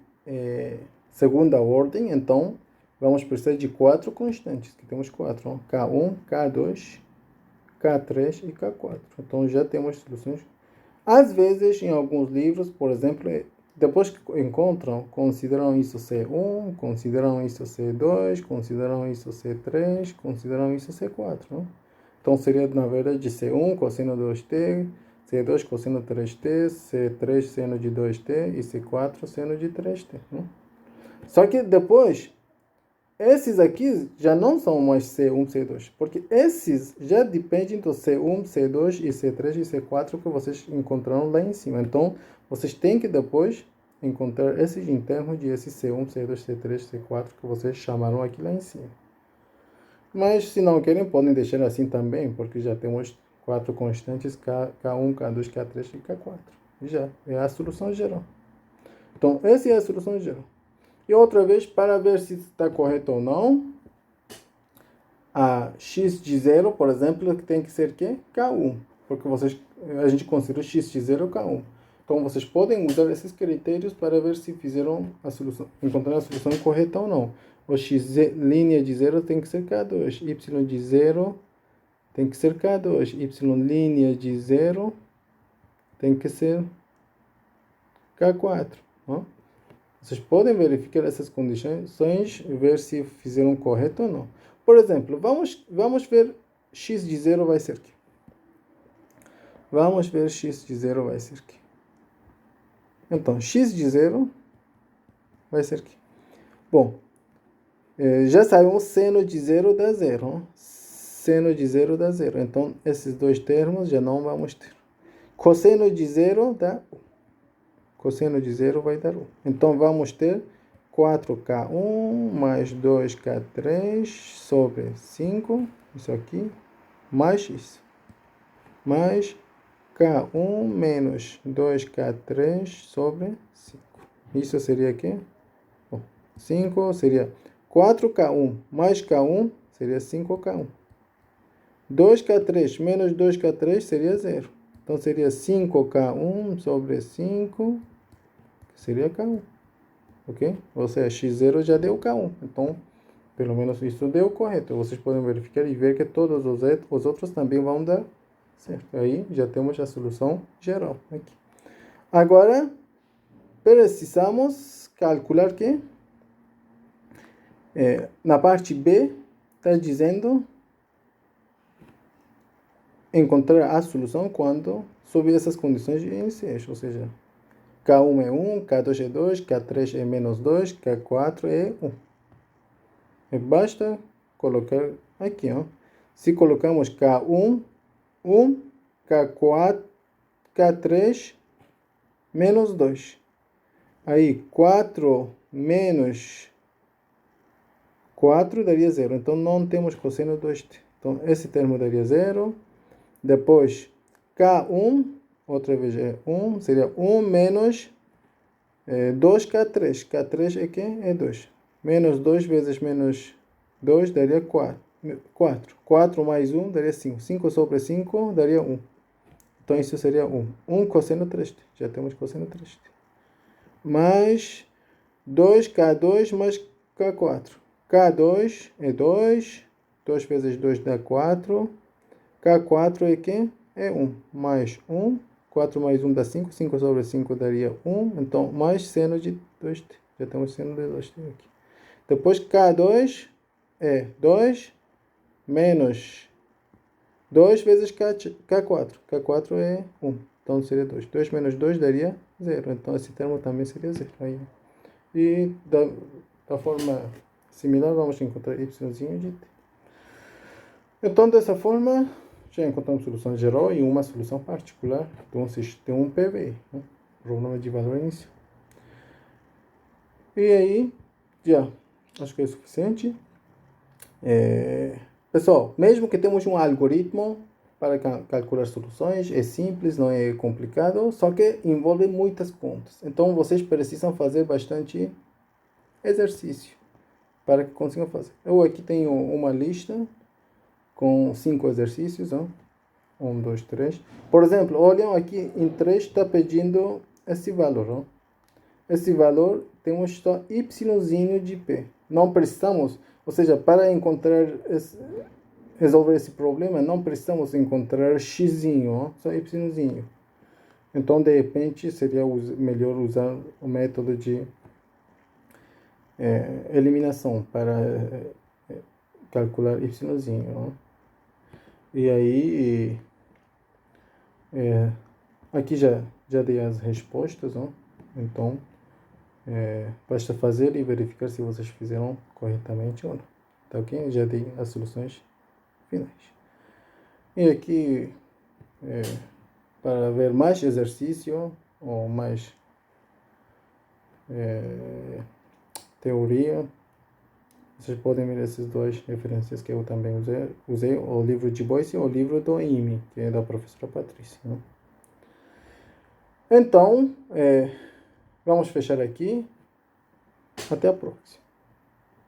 segunda ordem, então vamos precisar de 4 constantes, que temos 4, ó, K1, K2, K3 e K4. Então já temos soluções. Às vezes, em alguns livros, por exemplo, depois que encontram, consideram isso C1, consideram isso C2, consideram isso C3, consideram isso C4. Não? Então seria, na verdade, C1 cosseno 2t, C2 cosseno 3t, C3 seno de 2t e C4 seno de 3t. Não? Só que depois, esses aqui já não são mais C1, C2, porque esses já dependem do C1, C2 e C3 e C4 que vocês encontraram lá em cima. Então, vocês têm que depois encontrar esses internos de esse C1, C2, C3, C4 que vocês chamaram aqui lá em cima. Mas, se não querem, podem deixar assim também, porque já temos 4 constantes, K1, K2, K3 e K4. Já é a solução geral. Então, essa é a solução geral. E outra vez, para ver se está correto ou não, a x de 0, por exemplo, tem que ser que? K1. Porque a gente considera x de 0 K1. Então, vocês podem usar esses critérios para ver se fizeram a solução, encontrar a solução correta ou não. O x linha de 0 tem que ser K2. Y de 0 tem que ser K2. Y linha de 0 tem que ser K4. Ó. Vocês podem verificar essas condições e ver se fizeram correto ou não. Por exemplo, vamos ver x de 0 vai ser aqui. Vamos ver x de 0 vai ser aqui. Então, x de 0 vai ser aqui. Bom, já sabemos seno de 0 dá 0. Seno de 0 dá 0. Então, esses dois termos já não vamos ter. Cosseno de 0 dá 1. Cosseno de 0 vai dar 1. Então, vamos ter 4K1 mais 2K3 sobre 5. Isso aqui. Mais isso. Mais K1 menos 2K3 sobre 5. Isso seria aqui. Bom, 5 seria 4K1 mais K1 seria 5K1. 2K3 menos 2K3 seria 0. Então, seria 5K1 sobre 5, que seria K1. Ok? Ou seja, x0 já deu K1. Então, pelo menos isso deu correto. Vocês podem verificar e ver que todos os outros também vão dar certo. Aí, já temos a solução geral aqui. Agora, precisamos calcular que na parte B está dizendo encontrar a solução quando sob essas condições iniciais, ou seja, K1 é 1, K2 é 2, K3 é menos 2, K4 é 1. E basta colocar aqui, ó. Se colocamos K1, 1, K4, K3, menos 2. Aí, 4 menos 4 daria 0. Então, não temos cosseno 2t. Então, esse termo daria 0. Depois, K1, outra vez é 1, seria 1 menos 2K3. K3 é que? É 2. Menos 2 vezes menos 2 daria 4. 4 mais 1 daria 5. 5 sobre 5 daria 1. Então, isso seria 1. 1 cosseno 3t. Já temos cosseno 3t. Mais 2K2 mais K4. K2 é 2. 2 vezes 2 dá 4. K4 é que? É 1. Mais 1 4 mais 1 dá 5. 5 sobre 5 daria 1. Então, mais seno de 2t. Já temos seno de 2t aqui. Depois, K2 é 2 menos 2 vezes K4. K4 é 1. Então, seria 2. 2 menos 2 daria 0. Então, esse termo também seria 0. Aí. E da forma similar, vamos encontrar yzinho de t. Então, dessa forma, já encontramos solução geral e uma solução particular de um PVI, né? Problema de valor inicial. E aí, já, acho que é suficiente. Pessoal, mesmo que temos um algoritmo para calcular soluções, é simples, não é complicado, só que envolve muitas contas. Então, vocês precisam fazer bastante exercício para que consigam fazer. Eu aqui tenho uma lista com 5 exercícios, ó. 1, 2, 3. Por exemplo, olham aqui em 3 está pedindo esse valor, ó. Esse valor temos só yzinho de p. Não precisamos, ou seja, para resolver esse problema, não precisamos encontrar xzinho, ó, só yzinho. Então, de repente, seria melhor usar o método de eliminação para calcular yzinho, ó. E aí, aqui já dei as respostas, ó. Então, basta fazer e verificar se vocês fizeram corretamente ou não. Tá ok? Já dei as soluções finais. E aqui, para ver mais exercício ou mais teoria, vocês podem ver essas duas referências que eu também usei o livro de Boyce e o livro do IME, que é da professora Patrícia, né? Então, vamos fechar aqui. Até a próxima.